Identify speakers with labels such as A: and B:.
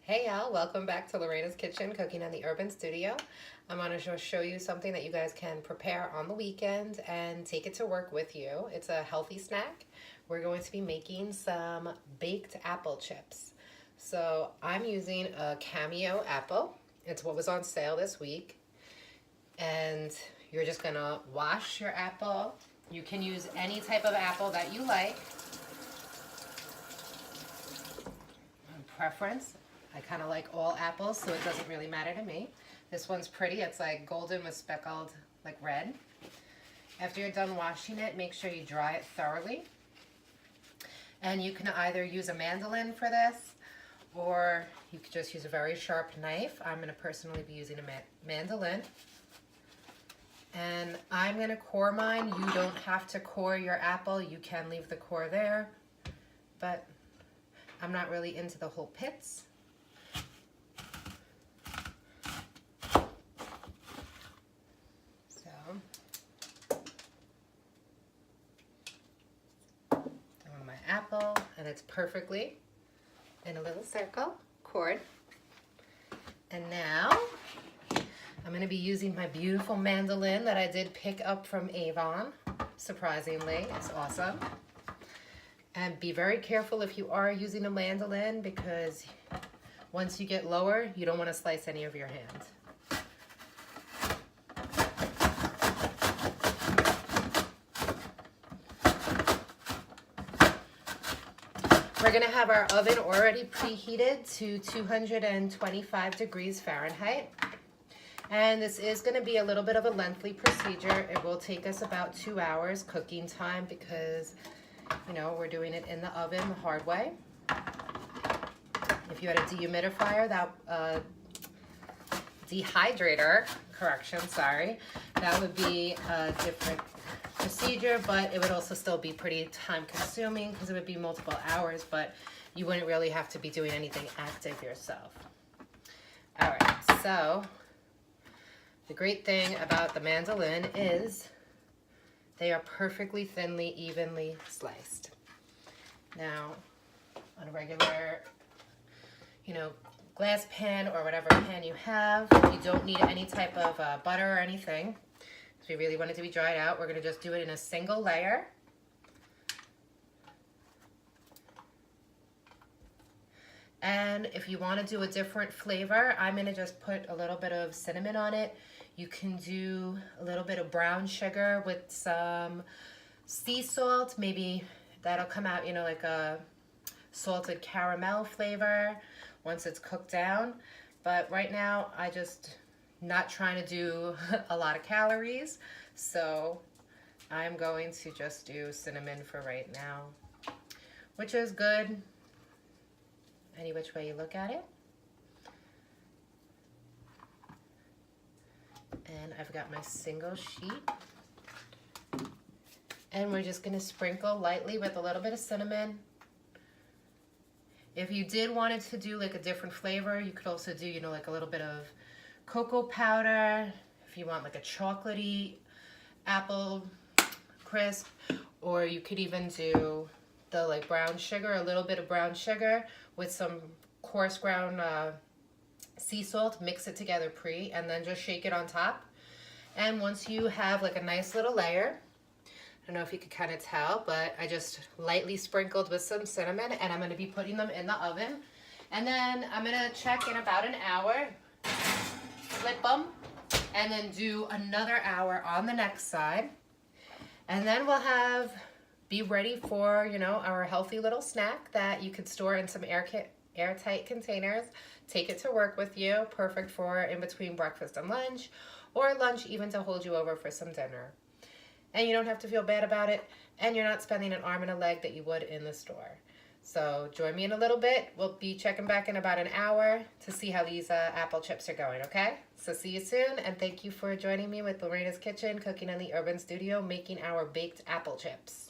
A: Hey y'all, welcome back to Lorena's Kitchen, Cooking in the Urban Studio. I'm going to show you something that you guys can prepare on the weekend and take it to work with you. It's a healthy snack. We're going to be making some baked apple chips. So I'm using a Cameo apple. It's what was on sale this week. And you're just going to wash your apple. You can use any type of apple that you like. Preference. I kind of like all apples, so it doesn't really matter to me. This one's pretty. It's like golden with speckled like red. After you're done washing it, make sure you dry it thoroughly. And you can either use a mandolin for this, or you could just use a very sharp knife. I'm going to personally be using a mandolin. And I'm going to core mine. You don't have to core your apple. You can leave the core there, but I'm not really into the whole pits. So, doing my apple, and it's perfectly in a little circle, cored. And now, I'm going to be using my beautiful mandolin that I did pick up from Avon. Surprisingly, it's awesome. And be very careful if you are using a mandolin, because once you get lower, you don't want to slice any of your hand. We're going to have our oven already preheated to 225 degrees Fahrenheit. And this is going to be a little bit of a lengthy procedure. It will take us about 2 hours cooking time because, you know, we're doing it in the oven the hard way. If you had a dehumidifier, that would be a different procedure, but it would also still be pretty time consuming because it would be multiple hours, but you wouldn't really have to be doing anything active yourself. All right, so the great thing about the mandolin is they are perfectly thinly, evenly sliced. Now, on a regular, glass pan or whatever pan you have, you don't need any type of butter or anything. If we really want it to be dried out, we're going to just do it in a single layer. And if you want to do a different flavor, I'm going to just put a little bit of cinnamon on it. You can do a little bit of brown sugar with some sea salt. Maybe that'll come out, like a salted caramel flavor once it's cooked down. But right now, I just not trying to do a lot of calories. So I'm going to just do cinnamon for right now, which is good any which way you look at it. And I've got my single sheet. And we're just gonna sprinkle lightly with a little bit of cinnamon. If you did want it to do like a different flavor, you could also do, like a little bit of cocoa powder. If you want like a chocolatey apple crisp, or you could even do the like brown sugar, a little bit of brown sugar with some coarse ground sea salt, mix it together and then just shake it on top. And once you have like a nice little layer, I don't know if you could kind of tell, but I just lightly sprinkled with some cinnamon, and I'm going to be putting them in the oven. And then I'm going to check in about an hour, flip them, and then do another hour on the next side. And then we'll be ready for, our healthy little snack that you could store in some airtight containers. Take it to work with you. Perfect for in between breakfast and lunch, or lunch even to hold you over for some dinner. And you don't have to feel bad about it, and you're not spending an arm and a leg that you would in the store. So join me in a little bit. We'll be checking back in about an hour to see how these apple chips are going, okay? So see you soon, and thank you for joining me with Lorena's Kitchen, Cooking in the Urban Studio, making our baked apple chips.